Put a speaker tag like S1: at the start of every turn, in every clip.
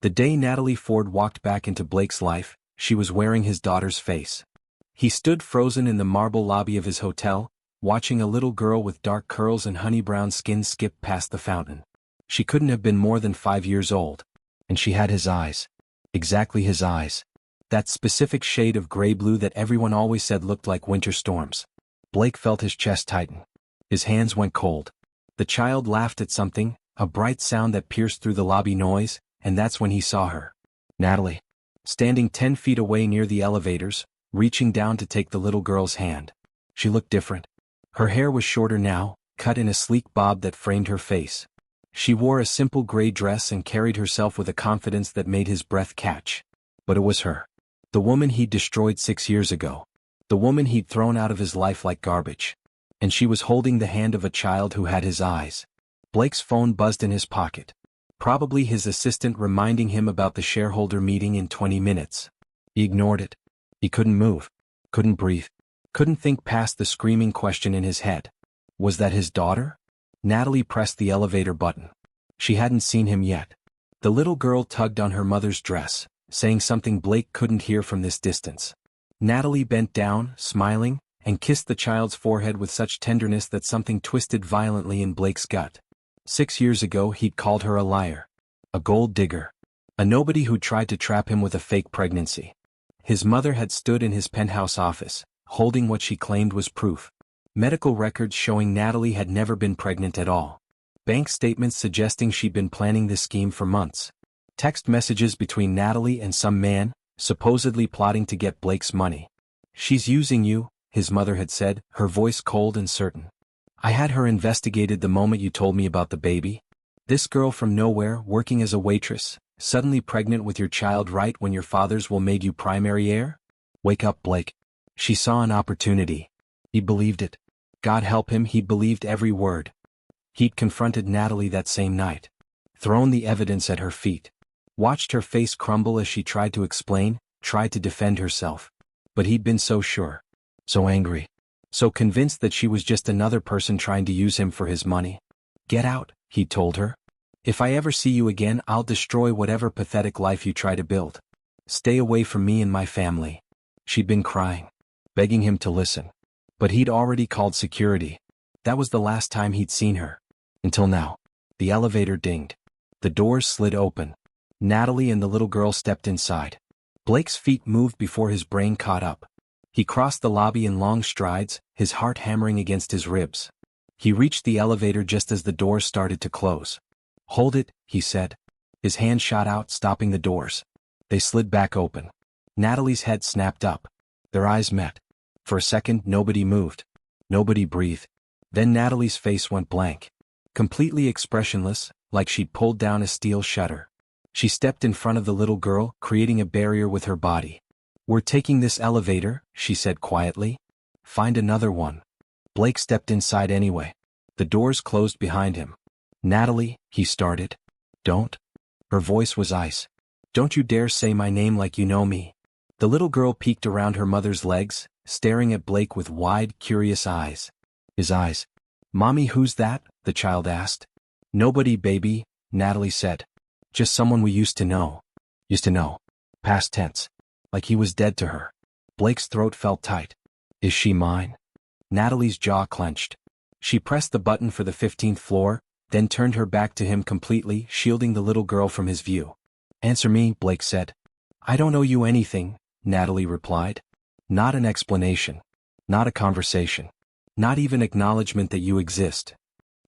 S1: The day Natalie Ford walked back into Blake's life, she was wearing his daughter's face. He stood frozen in the marble lobby of his hotel, watching a little girl with dark curls and honey-brown skin skip past the fountain. She couldn't have been more than 5 years old. And she had his eyes. Exactly his eyes. That specific shade of gray-blue that everyone always said looked like winter storms. Blake felt his chest tighten. His hands went cold. The child laughed at something, a bright sound that pierced through the lobby noise, and that's when he saw her. Natalie. Standing 10 feet away near the elevators, reaching down to take the little girl's hand. She looked different. Her hair was shorter now, cut in a sleek bob that framed her face. She wore a simple gray dress and carried herself with a confidence that made his breath catch. But it was her. The woman he'd destroyed 6 years ago. The woman he'd thrown out of his life like garbage. And she was holding the hand of a child who had his eyes. Blake's phone buzzed in his pocket. Probably his assistant reminding him about the shareholder meeting in 20 minutes. He ignored it. He couldn't move. Couldn't breathe. Couldn't think past the screaming question in his head. Was that his daughter? Natalie pressed the elevator button. She hadn't seen him yet. The little girl tugged on her mother's dress, saying something Blake couldn't hear from this distance. Natalie bent down, smiling, and kissed the child's forehead with such tenderness that something twisted violently in Blake's gut. 6 years ago he'd called her a liar. A gold digger. A nobody who tried to trap him with a fake pregnancy. His mother had stood in his penthouse office, holding what she claimed was proof. Medical records showing Natalie had never been pregnant at all. Bank statements suggesting she'd been planning this scheme for months. Text messages between Natalie and some man, supposedly plotting to get Blake's money. "She's using you," his mother had said, her voice cold and certain. "I had her investigated the moment you told me about the baby. This girl from nowhere, working as a waitress, suddenly pregnant with your child right when your father's will made you primary heir? Wake up, Blake." She saw an opportunity. He believed it. God help him, he believed every word. He'd confronted Natalie that same night. Thrown the evidence at her feet. Watched her face crumble as she tried to explain, tried to defend herself. But he'd been so sure. So angry. So convinced that she was just another person trying to use him for his money. "Get out," he told her. "If I ever see you again, I'll destroy whatever pathetic life you try to build. Stay away from me and my family." She'd been crying, begging him to listen. But he'd already called security. That was the last time he'd seen her. Until now. The elevator dinged. The doors slid open. Natalie and the little girl stepped inside. Blake's feet moved before his brain caught up. He crossed the lobby in long strides, his heart hammering against his ribs. He reached the elevator just as the doors started to close. "Hold it," he said. His hand shot out, stopping the doors. They slid back open. Natalie's head snapped up. Their eyes met. For a second, nobody moved. Nobody breathed. Then Natalie's face went blank. Completely expressionless, like she'd pulled down a steel shutter. She stepped in front of the little girl, creating a barrier with her body. "We're taking this elevator," she said quietly. "Find another one." Blake stepped inside anyway. The doors closed behind him. "Natalie," he started. "Don't." Her voice was ice. "Don't you dare say my name like you know me." The little girl peeked around her mother's legs, staring at Blake with wide, curious eyes. His eyes. "Mommy, who's that?" the child asked. "Nobody, baby," Natalie said. "Just someone we used to know." Used to know. Past tense. Like he was dead to her. Blake's throat felt tight. "Is she mine?" Natalie's jaw clenched. She pressed the button for the 15th floor, then turned her back to him completely, shielding the little girl from his view. "Answer me," Blake said. "I don't owe you anything," Natalie replied. "Not an explanation. Not a conversation. Not even acknowledgement that you exist."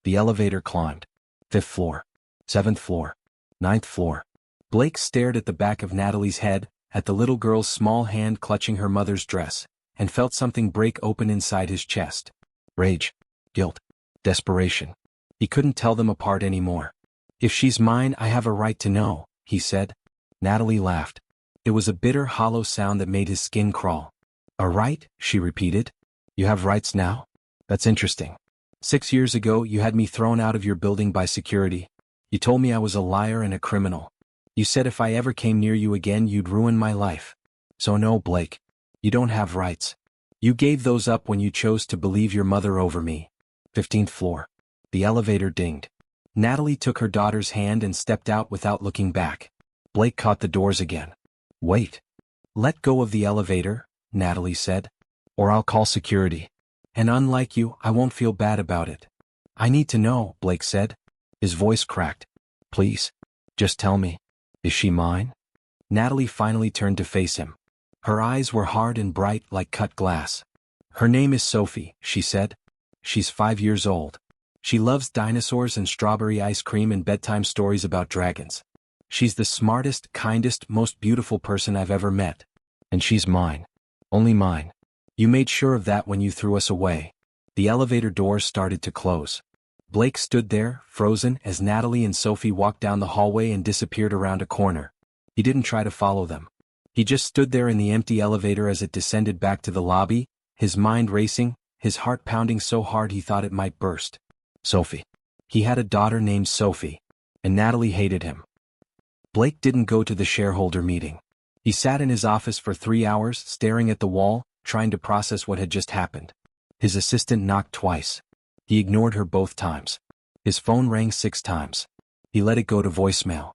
S1: The elevator climbed. 5th floor. 7th floor. 9th floor. Blake stared at the back of Natalie's head, at the little girl's small hand clutching her mother's dress, and felt something break open inside his chest. Rage. Guilt. Desperation. He couldn't tell them apart anymore. "If she's mine, I have a right to know," he said. Natalie laughed. It was a bitter, hollow sound that made his skin crawl. "A right?" she repeated. "You have rights now? That's interesting. 6 years ago, you had me thrown out of your building by security. You told me I was a liar and a criminal. You said if I ever came near you again, you'd ruin my life. So no, Blake. You don't have rights. You gave those up when you chose to believe your mother over me." 15th floor. The elevator dinged. Natalie took her daughter's hand and stepped out without looking back. Blake caught the doors again. Wait. Let go of the elevator, Natalie said. Or I'll call security. And unlike you, I won't feel bad about it. I need to know, Blake said. His voice cracked. Please. Just tell me. Is she mine? Natalie finally turned to face him. Her eyes were hard and bright like cut glass. Her name is Sophie, she said. She's 5 years old. She loves dinosaurs and strawberry ice cream and bedtime stories about dragons. She's the smartest, kindest, most beautiful person I've ever met. And she's mine. Only mine. You made sure of that when you threw us away. The elevator doors started to close. Blake stood there, frozen, as Natalie and Sophie walked down the hallway and disappeared around a corner. He didn't try to follow them. He just stood there in the empty elevator as it descended back to the lobby, his mind racing, his heart pounding so hard he thought it might burst. Sophie. He had a daughter named Sophie. And Natalie hated him. Blake didn't go to the shareholder meeting. He sat in his office for 3 hours, staring at the wall, trying to process what had just happened. His assistant knocked twice. He ignored her both times. His phone rang 6 times. He let it go to voicemail.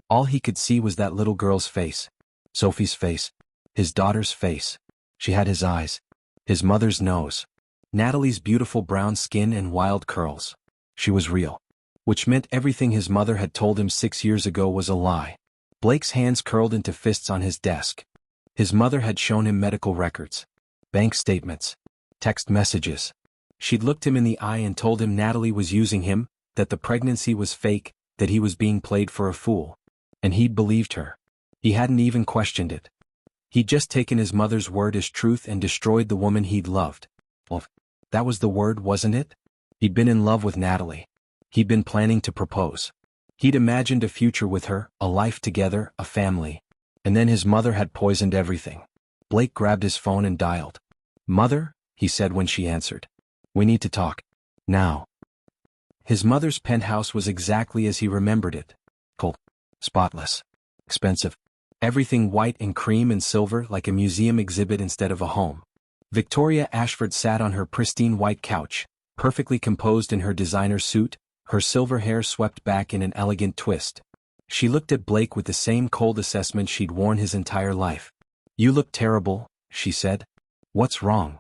S1: All he could see was that little girl's face. Sophie's face. His daughter's face. She had his eyes. His mother's nose. Natalie's beautiful brown skin and wild curls. She was real. Which meant everything his mother had told him 6 years ago was a lie. Blake's hands curled into fists on his desk. His mother had shown him medical records. Bank statements. Text messages. She'd looked him in the eye and told him Natalie was using him, that the pregnancy was fake, that he was being played for a fool. And he'd believed her. He hadn't even questioned it. He'd just taken his mother's word as truth and destroyed the woman he'd loved. Well, that was the word, wasn't it? He'd been in love with Natalie. He'd been planning to propose. He'd imagined a future with her, a life together, a family. And then his mother had poisoned everything. Blake grabbed his phone and dialed. Mother, he said when she answered. We need to talk. Now. His mother's penthouse was exactly as he remembered it. Cold. Spotless. Expensive. Everything white and cream and silver like a museum exhibit instead of a home. Victoria Ashford sat on her pristine white couch, perfectly composed in her designer suit, her silver hair swept back in an elegant twist. She looked at Blake with the same cold assessment she'd worn his entire life. You look terrible, she said. What's wrong?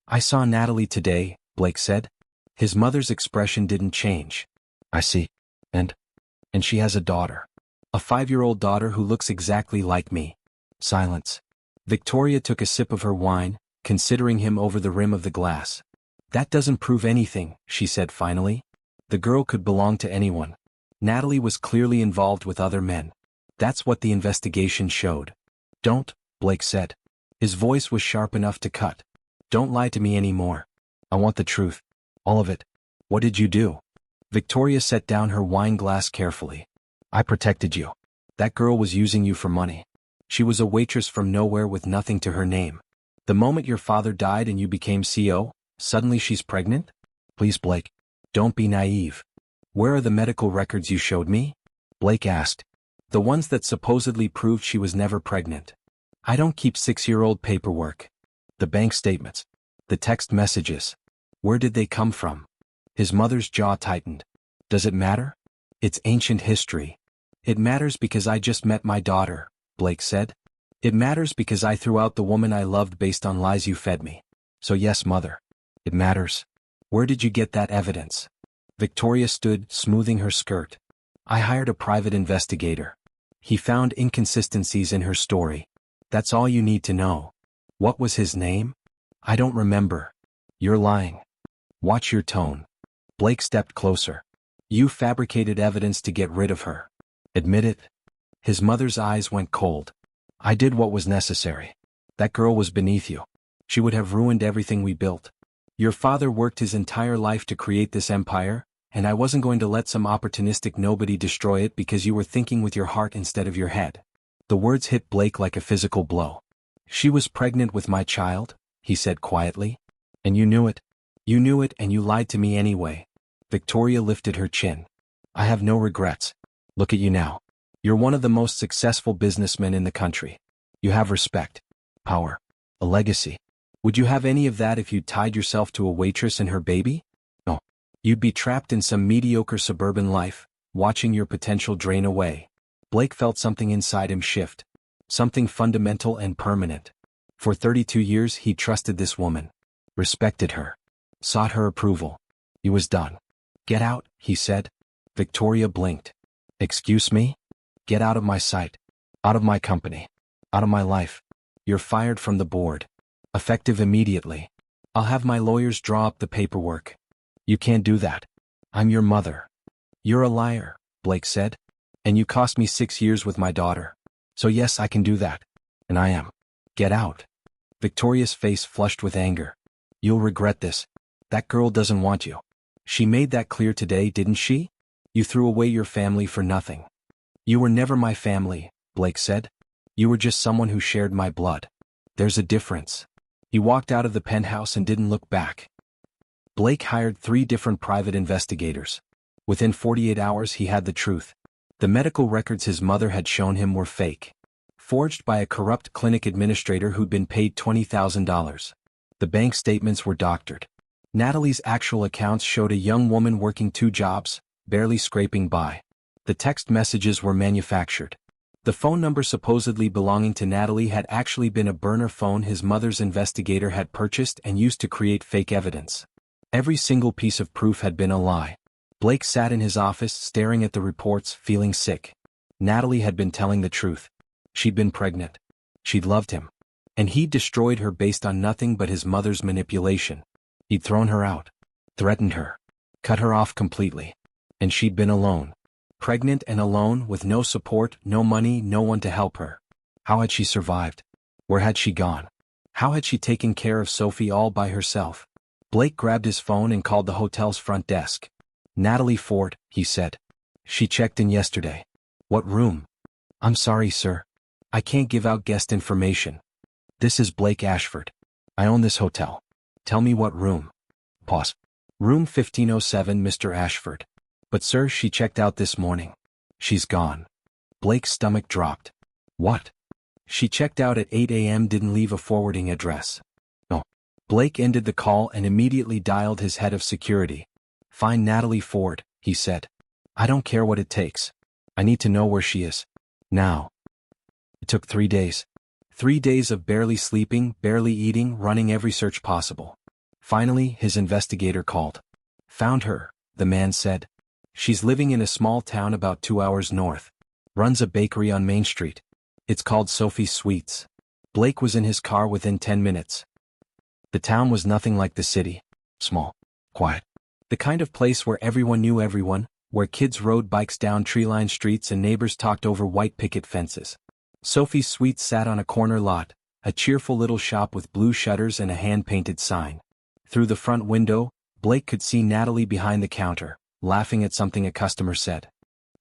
S1: I saw Natalie today, Blake said. His mother's expression didn't change. I see. And she has a daughter. A 5-year-old daughter who looks exactly like me. Silence. Victoria took a sip of her wine, considering him over the rim of the glass. That doesn't prove anything, she said finally. The girl could belong to anyone. Natalie was clearly involved with other men. That's what the investigation showed. Don't, Blake said. His voice was sharp enough to cut. Don't lie to me anymore. I want the truth. All of it. What did you do? Victoria set down her wine glass carefully. I protected you. That girl was using you for money. She was a waitress from nowhere with nothing to her name. The moment your father died and you became CO, suddenly she's pregnant? Please, Blake. Don't be naive. Where are the medical records you showed me? Blake asked. The ones that supposedly proved she was never pregnant. I don't keep 6-year-old paperwork. The bank statements. The text messages. Where did they come from? His mother's jaw tightened. Does it matter? It's ancient history. It matters because I just met my daughter, Blake said. It matters because I threw out the woman I loved based on lies you fed me. So yes, mother. It matters. Where did you get that evidence? Victoria stood, smoothing her skirt. I hired a private investigator. He found inconsistencies in her story. That's all you need to know. What was his name? I don't remember. You're lying. Watch your tone. Blake stepped closer. You fabricated evidence to get rid of her. Admit it. His mother's eyes went cold. I did what was necessary. That girl was beneath you. She would have ruined everything we built. Your father worked his entire life to create this empire, and I wasn't going to let some opportunistic nobody destroy it because you were thinking with your heart instead of your head. The words hit Blake like a physical blow. She was pregnant with my child, he said quietly. And you knew it. You knew it and you lied to me anyway. Victoria lifted her chin. I have no regrets. Look at you now. You're one of the most successful businessmen in the country. You have respect, power, a legacy. Would you have any of that if you tied yourself to a waitress and her baby? No. You'd be trapped in some mediocre suburban life, watching your potential drain away. Blake felt something inside him shift. Something fundamental and permanent. For 32 years he trusted this woman. Respected her. Sought her approval. He was done. "Get out," he said. Victoria blinked. "Excuse me? Get out of my sight. Out of my company. Out of my life. You're fired from the board. Effective immediately. I'll have my lawyers draw up the paperwork." "You can't do that. I'm your mother." "You're a liar," Blake said. "And you cost me 6 years with my daughter. So yes, I can do that. And I am. Get out." Victoria's face flushed with anger. "You'll regret this. That girl doesn't want you. She made that clear today, didn't she? You threw away your family for nothing." "You were never my family," Blake said. "You were just someone who shared my blood. There's a difference." He walked out of the penthouse and didn't look back. Blake hired 3 different private investigators. Within 48 hours he had the truth. The medical records his mother had shown him were fake. Forged by a corrupt clinic administrator who'd been paid $20,000. The bank statements were doctored. Natalie's actual accounts showed a young woman working 2 jobs, barely scraping by. The text messages were manufactured. The phone number supposedly belonging to Natalie had actually been a burner phone his mother's investigator had purchased and used to create fake evidence. Every single piece of proof had been a lie. Blake sat in his office staring at the reports, feeling sick. Natalie had been telling the truth. She'd been pregnant. She'd loved him. And he'd destroyed her based on nothing but his mother's manipulation. He'd thrown her out. Threatened her. Cut her off completely. And she'd been alone. Pregnant and alone, with no support, no money, no one to help her. How had she survived? Where had she gone? How had she taken care of Sophie all by herself? Blake grabbed his phone and called the hotel's front desk. "Natalie Ford," he said. "She checked in yesterday." "What room?" "I'm sorry, sir. I can't give out guest information." "This is Blake Ashford. I own this hotel. Tell me what room." Pause. "Room 1507, Mr. Ashford." "But sir, she checked out this morning." "She's gone." Blake's stomach dropped. "What?" "She checked out at 8 a.m. Didn't leave a forwarding address." "No." Blake ended the call and immediately dialed his head of security. "Find Natalie Ford," he said. "I don't care what it takes. I need to know where she is. Now." It took 3 days. 3 days of barely sleeping, barely eating, running every search possible. Finally, his investigator called. "Found her," the man said. "She's living in a small town about 2 hours north. Runs a bakery on Main Street. It's called Sophie's Sweets." Blake was in his car within 10 minutes. The town was nothing like the city. Small. Quiet. The kind of place where everyone knew everyone, where kids rode bikes down tree-lined streets and neighbors talked over white picket fences. Sophie's Sweets sat on a corner lot, a cheerful little shop with blue shutters and a hand-painted sign. Through the front window, Blake could see Natalie behind the counter, laughing at something a customer said.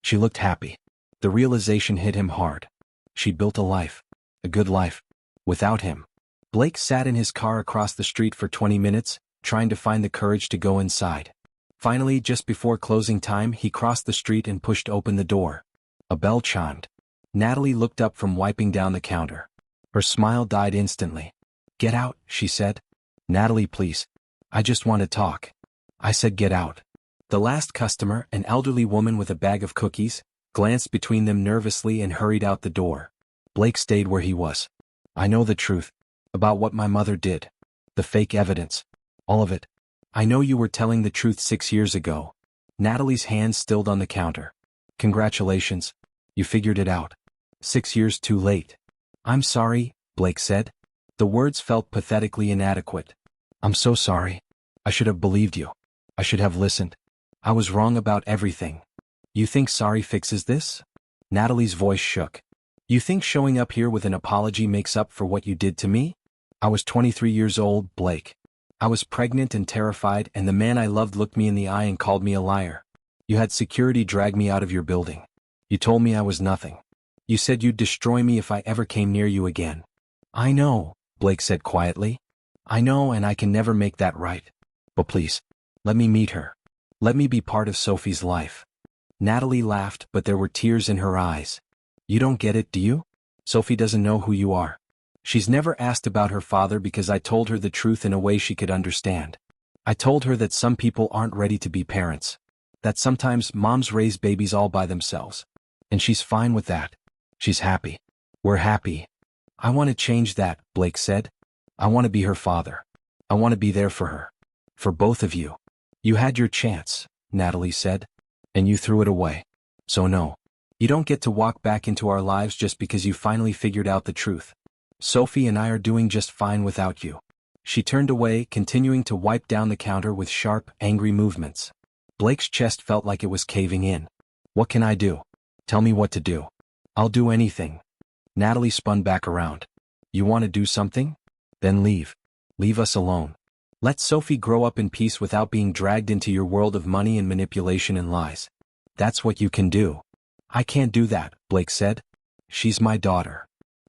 S1: She looked happy. The realization hit him hard. She built a life. A good life. Without him. Blake sat in his car across the street for 20 minutes, trying to find the courage to go inside. Finally, just before closing time, he crossed the street and pushed open the door. A bell chimed. Natalie looked up from wiping down the counter. Her smile died instantly. "Get out," she said. "Natalie, please. I just want to talk." "I said get out." The last customer, an elderly woman with a bag of cookies, glanced between them nervously and hurried out the door. Blake stayed where he was. "I know the truth. About what my mother did. The fake evidence. All of it. I know you were telling the truth 6 years ago." Natalie's hands stilled on the counter. "Congratulations. You figured it out. 6 years too late." "I'm sorry," Blake said. The words felt pathetically inadequate. "I'm so sorry. I should have believed you. I should have listened. I was wrong about everything." "You think sorry fixes this?" Natalie's voice shook. "You think showing up here with an apology makes up for what you did to me?" "I was 23 years old, Blake. I was pregnant and terrified, and the man I loved looked me in the eye and called me a liar. You had security drag me out of your building. You told me I was nothing. You said you'd destroy me if I ever came near you again." "I know," Blake said quietly. "I know, and I can never make that right. But please, let me meet her. Let me be part of Sophie's life." Natalie laughed, but there were tears in her eyes. "You don't get it, do you? Sophie doesn't know who you are. She's never asked about her father because I told her the truth in a way she could understand. I told her that some people aren't ready to be parents. That sometimes moms raise babies all by themselves. And she's fine with that. She's happy. We're happy. I want to change that, Blake said. I want to be her father. I want to be there for her. For both of you. You had your chance, Natalie said. And you threw it away. So no. You don't get to walk back into our lives just because you finally figured out the truth. Sophie and I are doing just fine without you. She turned away, continuing to wipe down the counter with sharp, angry movements. Blake's chest felt like it was caving in. What can I do? Tell me what to do. I'll do anything. Natalie spun back around. You want to do something? Then leave. Leave us alone. Let Sophie grow up in peace without being dragged into your world of money and manipulation and lies. That's what you can do. I can't do that, Blake said. She's my daughter.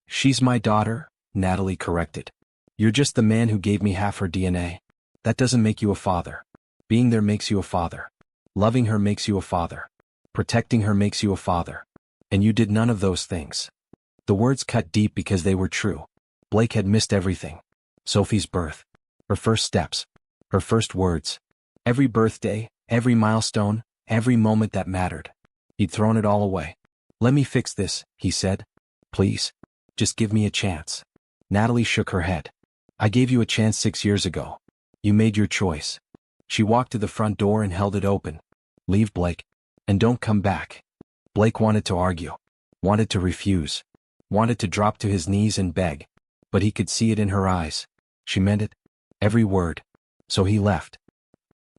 S1: She's my daughter, Natalie corrected. You're just the man who gave me half her DNA. That doesn't make you a father. Being there makes you a father. Loving her makes you a father. Protecting her makes you a father. And you did none of those things. The words cut deep because they were true. Blake had missed everything. Sophie's birth. Her first steps. Her first words. Every birthday, every milestone, every moment that mattered. He'd thrown it all away. Let me fix this, he said. Please. Just give me a chance. Natalie shook her head. I gave you a chance 6 years ago. You made your choice. She walked to the front door and held it open. Leave, Blake. And don't come back. Blake wanted to argue. Wanted to refuse. Wanted to drop to his knees and beg. But he could see it in her eyes. She meant it. Every word. So he left.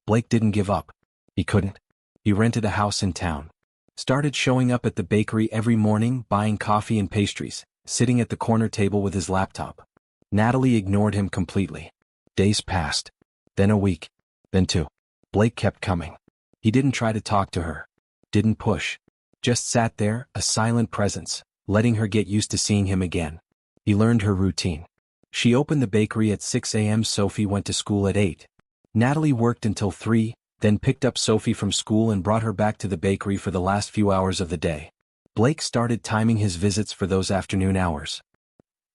S1: Blake didn't give up. He couldn't. He rented a house in town. Started showing up at the bakery every morning, buying coffee and pastries, sitting at the corner table with his laptop. Natalie ignored him completely. Days passed. Then a week. Then 2. Blake kept coming. He didn't try to talk to her. Didn't push. Just sat there, a silent presence, letting her get used to seeing him again. He learned her routine. She opened the bakery at 6 a.m. Sophie went to school at 8. Natalie worked until 3, then picked up Sophie from school and brought her back to the bakery for the last few hours of the day. Blake started timing his visits for those afternoon hours.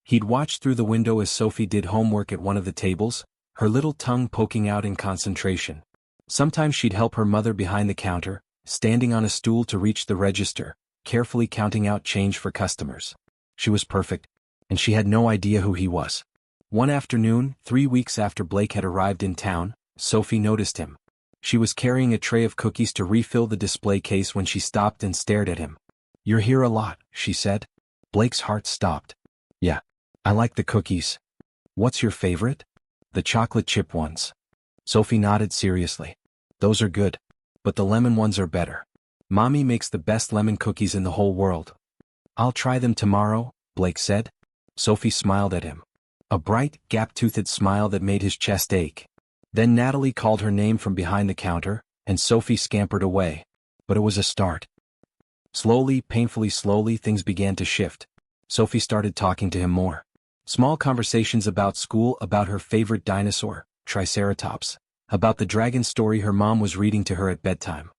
S1: He'd watch through the window as Sophie did homework at one of the tables, her little tongue poking out in concentration. Sometimes she'd help her mother behind the counter, standing on a stool to reach the register, carefully counting out change for customers. She was perfect, and she had no idea who he was. One afternoon, 3 weeks after Blake had arrived in town, Sophie noticed him. She was carrying a tray of cookies to refill the display case when she stopped and stared at him. You're here a lot, she said. Blake's heart stopped. Yeah. I like the cookies. What's your favorite? The chocolate chip ones. Sophie nodded seriously. Those are good. But the lemon ones are better. Mommy makes the best lemon cookies in the whole world. I'll try them tomorrow, Blake said. Sophie smiled at him. A bright, gap-toothed smile that made his chest ache. Then Natalie called her name from behind the counter, and Sophie scampered away. But it was a start. Slowly, painfully slowly, things began to shift. Sophie started talking to him more. Small conversations about school, about her favorite dinosaur, Triceratops, about the dragon story her mom was reading to her at bedtime.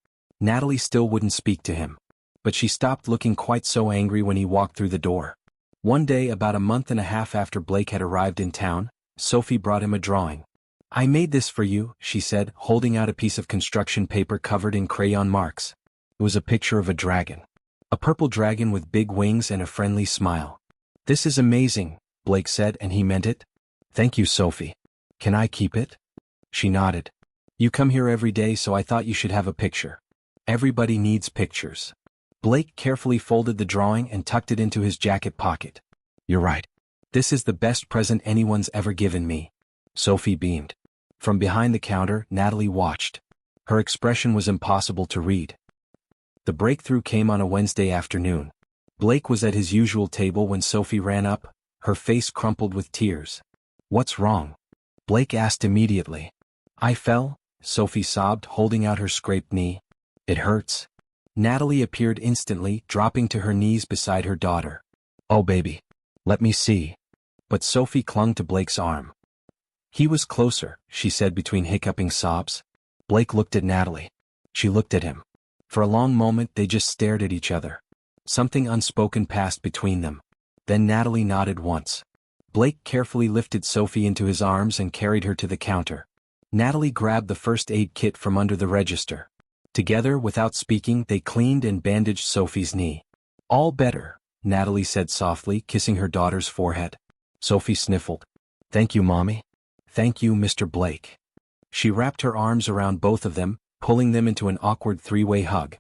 S1: Natalie still wouldn't speak to him. But she stopped looking quite so angry when he walked through the door. One day, about a month and a half after Blake had arrived in town, Sophie brought him a drawing. I made this for you, she said, holding out a piece of construction paper covered in crayon marks. It was a picture of a dragon. A purple dragon with big wings and a friendly smile. This is amazing, Blake said, and he meant it. Thank you, Sophie. Can I keep it? She nodded. You come here every day, so I thought you should have a picture. Everybody needs pictures. Blake carefully folded the drawing and tucked it into his jacket pocket. You're right. This is the best present anyone's ever given me. Sophie beamed. From behind the counter, Natalie watched. Her expression was impossible to read. The breakthrough came on a Wednesday afternoon. Blake was at his usual table when Sophie ran up, her face crumpled with tears. What's wrong? Blake asked immediately. I fell, Sophie sobbed, holding out her scraped knee. It hurts. Natalie appeared instantly, dropping to her knees beside her daughter. Oh baby. Let me see. But Sophie clung to Blake's arm. He was closer, she said between hiccuping sobs. Blake looked at Natalie. She looked at him. For a long moment they just stared at each other. Something unspoken passed between them. Then Natalie nodded once. Blake carefully lifted Sophie into his arms and carried her to the counter. Natalie grabbed the first aid kit from under the register. Together, without speaking, they cleaned and bandaged Sophie's knee. All better, Natalie said softly, kissing her daughter's forehead. Sophie sniffled. Thank you, Mommy. Thank you, Mr. Blake. She wrapped her arms around both of them, pulling them into an awkward three-way hug.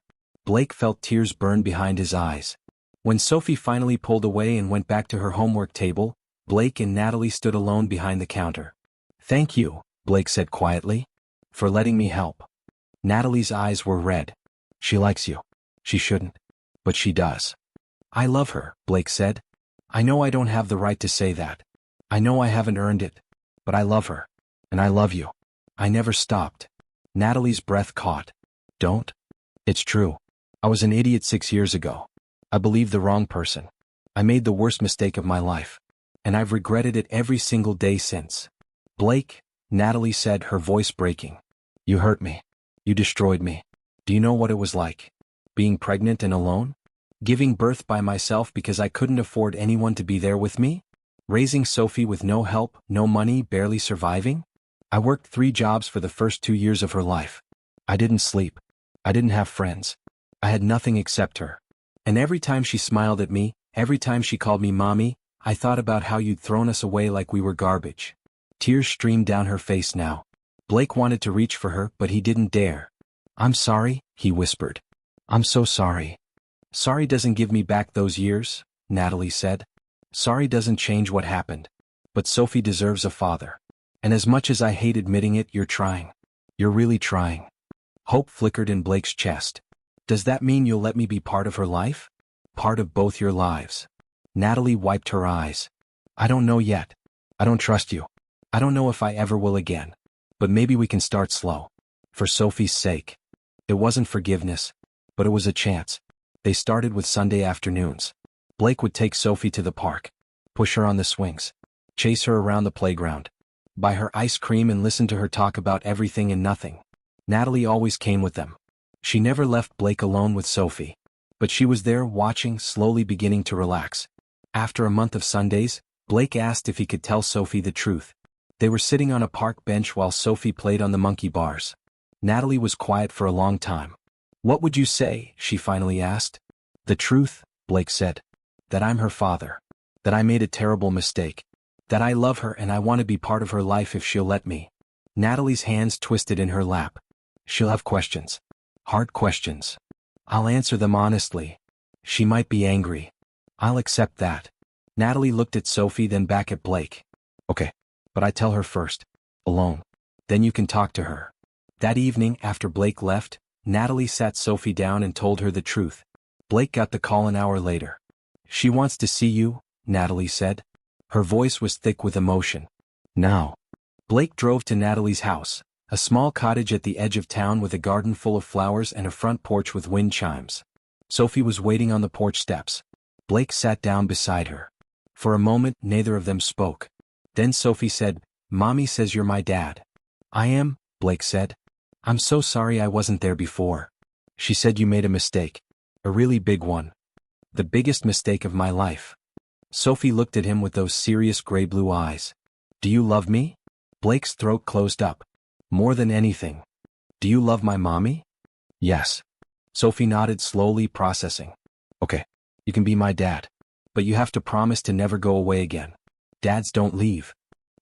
S1: Blake felt tears burn behind his eyes. When Sophie finally pulled away and went back to her homework table, Blake and Natalie stood alone behind the counter. Thank you, Blake said quietly, for letting me help. Natalie's eyes were red. She likes you. She shouldn't. But she does. I love her, Blake said. I know I don't have the right to say that. I know I haven't earned it. But I love her. And I love you. I never stopped. Natalie's breath caught. Don't? It's true. I was an idiot 6 years ago. I believed the wrong person. I made the worst mistake of my life. And I've regretted it every single day since. Blake, Natalie said, her voice breaking. You hurt me. You destroyed me. Do you know what it was like? Being pregnant and alone? Giving birth by myself because I couldn't afford anyone to be there with me? Raising Sophie with no help, no money, barely surviving? I worked 3 jobs for the first 2 years of her life. I didn't sleep. I didn't have friends. I had nothing except her. And every time she smiled at me, every time she called me Mommy, I thought about how you'd thrown us away like we were garbage. Tears streamed down her face now. Blake wanted to reach for her, but he didn't dare. I'm sorry, he whispered. I'm so sorry. Sorry doesn't give me back those years, Natalie said. Sorry doesn't change what happened. But Sophie deserves a father. And as much as I hate admitting it, you're trying. You're really trying. Hope flickered in Blake's chest. Does that mean you'll let me be part of her life? Part of both your lives? Natalie wiped her eyes. I don't know yet. I don't trust you. I don't know if I ever will again. But maybe we can start slow. For Sophie's sake. It wasn't forgiveness, but it was a chance. They started with Sunday afternoons. Blake would take Sophie to the park, push her on the swings, chase her around the playground, buy her ice cream and listen to her talk about everything and nothing. Natalie always came with them. She never left Blake alone with Sophie. But she was there watching, slowly beginning to relax. After a month of Sundays, Blake asked if he could tell Sophie the truth. They were sitting on a park bench while Sophie played on the monkey bars. Natalie was quiet for a long time. What would you say? She finally asked. The truth, Blake said. That I'm her father. That I made a terrible mistake. That I love her and I want to be part of her life if she'll let me. Natalie's hands twisted in her lap. She'll have questions. Hard questions. I'll answer them honestly. She might be angry. I'll accept that. Natalie looked at Sophie, then back at Blake. Okay, but I tell her first. Alone. Then you can talk to her. That evening, after Blake left, Natalie sat Sophie down and told her the truth. Blake got the call an hour later. She wants to see you, Natalie said. Her voice was thick with emotion. Now. Blake drove to Natalie's house, a small cottage at the edge of town with a garden full of flowers and a front porch with wind chimes. Sophie was waiting on the porch steps. Blake sat down beside her. For a moment, neither of them spoke. Then Sophie said, Mommy says you're my dad. I am, Blake said. I'm so sorry I wasn't there before. She said you made a mistake. A really big one. The biggest mistake of my life. Sophie looked at him with those serious gray-blue eyes. Do you love me? Blake's throat closed up. More than anything. Do you love my mommy? Yes. Sophie nodded slowly, processing. Okay, you can be my dad. But you have to promise to never go away again. Dads don't leave.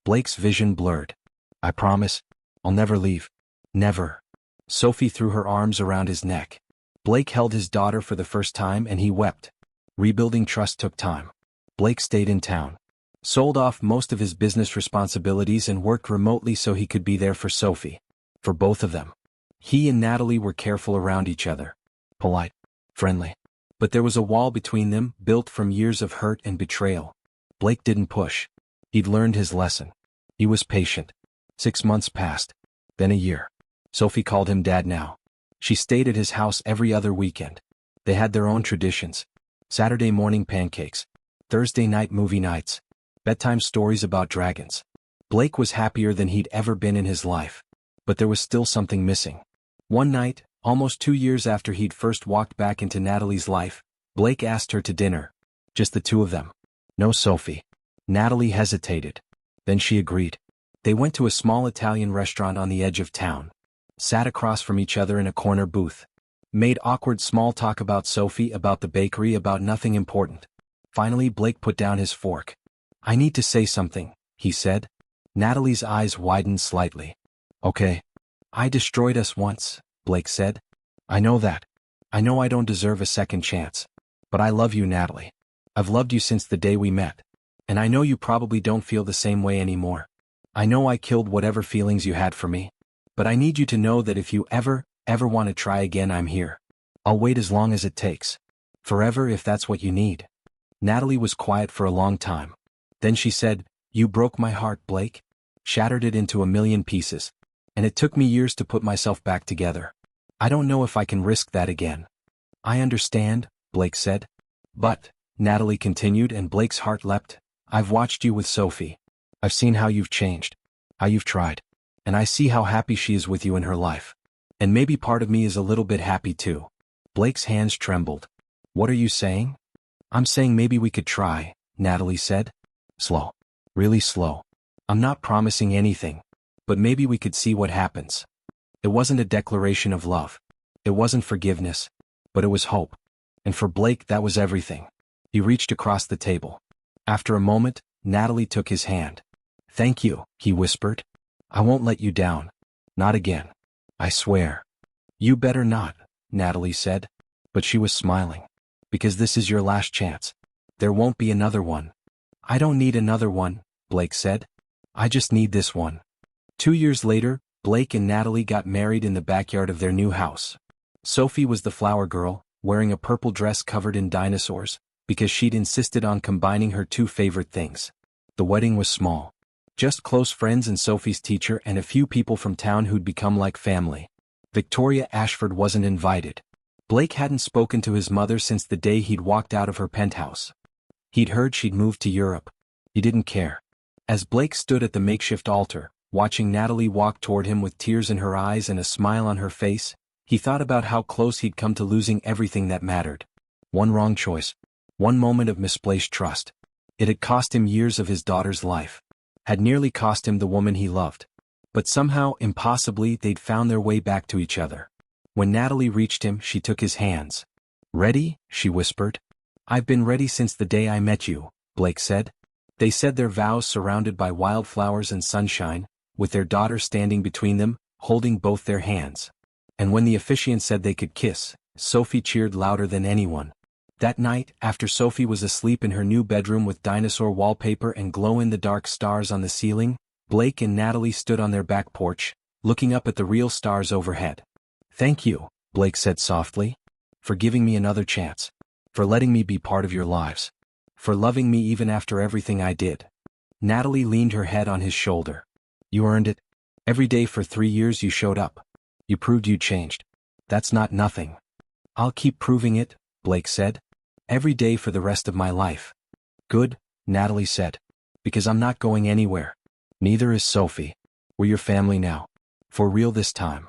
S1: Blake's vision blurred. I promise. I'll never leave. Never. Sophie threw her arms around his neck. Blake held his daughter for the first time and he wept. Rebuilding trust took time. Blake stayed in town. Sold off most of his business responsibilities and worked remotely so he could be there for Sophie. For both of them. He and Natalie were careful around each other. Polite. Friendly. But there was a wall between them, built from years of hurt and betrayal. Blake didn't push. He'd learned his lesson. He was patient. 6 months passed. Then a year. Sophie called him Dad now. She stayed at his house every other weekend. They had their own traditions. Saturday morning pancakes. Thursday night movie nights. Bedtime stories about dragons. Blake was happier than he'd ever been in his life. But there was still something missing. One night, almost 2 years after he'd first walked back into Natalie's life, Blake asked her to dinner. Just the two of them. No Sophie. Natalie hesitated. Then she agreed. They went to a small Italian restaurant on the edge of town. Sat across from each other in a corner booth. Made awkward small talk about Sophie, about the bakery, about nothing important. Finally Blake put down his fork. "I need to say something," he said. Natalie's eyes widened slightly. "Okay. I destroyed us once," Blake said. "I know that. I know I don't deserve a second chance. But I love you, Natalie. I've loved you since the day we met. And I know you probably don't feel the same way anymore. I know I killed whatever feelings you had for me. But I need you to know that if you ever want to try again, I'm here. I'll wait as long as it takes. Forever if that's what you need." Natalie was quiet for a long time. Then she said, "You broke my heart, Blake. Shattered it into a million pieces. And it took me years to put myself back together. I don't know if I can risk that again." "I understand," Blake said. "But," Natalie continued, and Blake's heart leapt, "I've watched you with Sophie. I've seen how you've changed. How you've tried. And I see how happy she is with you in her life. And maybe part of me is a little bit happy too." Blake's hands trembled. "What are you saying?" "I'm saying maybe we could try," Natalie said. "Slow. Really slow. I'm not promising anything. But maybe we could see what happens." It wasn't a declaration of love. It wasn't forgiveness. But it was hope. And for Blake that was everything. He reached across the table. After a moment, Natalie took his hand. "Thank you," he whispered. "I won't let you down. Not again. I swear." "You better not," Natalie said. But she was smiling. "Because this is your last chance. There won't be another one." "I don't need another one," Blake said. "I just need this one." 2 years later, Blake and Natalie got married in the backyard of their new house. Sophie was the flower girl, wearing a purple dress covered in dinosaurs, because she'd insisted on combining her two favorite things. The wedding was small. Just close friends and Sophie's teacher and a few people from town who'd become like family. Victoria Ashford wasn't invited. Blake hadn't spoken to his mother since the day he'd walked out of her penthouse. He'd heard she'd moved to Europe. He didn't care. As Blake stood at the makeshift altar, watching Natalie walk toward him with tears in her eyes and a smile on her face, he thought about how close he'd come to losing everything that mattered. One wrong choice. One moment of misplaced trust. It had cost him years of his daughter's life. Had nearly cost him the woman he loved. But somehow, impossibly, they'd found their way back to each other. When Natalie reached him, she took his hands. "Ready?" she whispered. "I've been ready since the day I met you," Blake said. They said their vows surrounded by wildflowers and sunshine, with their daughter standing between them, holding both their hands. And when the officiant said they could kiss, Sophie cheered louder than anyone. That night, after Sophie was asleep in her new bedroom with dinosaur wallpaper and glow-in-the-dark stars on the ceiling, Blake and Natalie stood on their back porch, looking up at the real stars overhead. "Thank you," Blake said softly. "For giving me another chance. For letting me be part of your lives. For loving me even after everything I did." Natalie leaned her head on his shoulder. "You earned it. Every day for 3 years you showed up. You proved you changed. That's not nothing." "I'll keep proving it," Blake said. "Every day for the rest of my life." "Good," Natalie said. "Because I'm not going anywhere. Neither is Sophie. We're your family now. For real this time."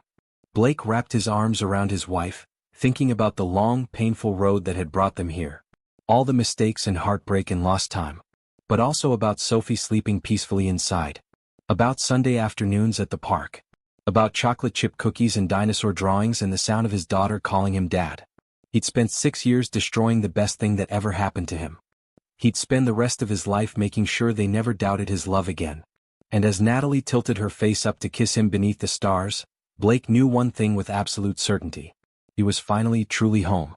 S1: Blake wrapped his arms around his wife, thinking about the long, painful road that had brought them here. All the mistakes and heartbreak and lost time. But also about Sophie sleeping peacefully inside. About Sunday afternoons at the park. About chocolate chip cookies and dinosaur drawings and the sound of his daughter calling him Dad. He'd spent 6 years destroying the best thing that ever happened to him. He'd spend the rest of his life making sure they never doubted his love again. And as Natalie tilted her face up to kiss him beneath the stars, Blake knew one thing with absolute certainty. He was finally truly home.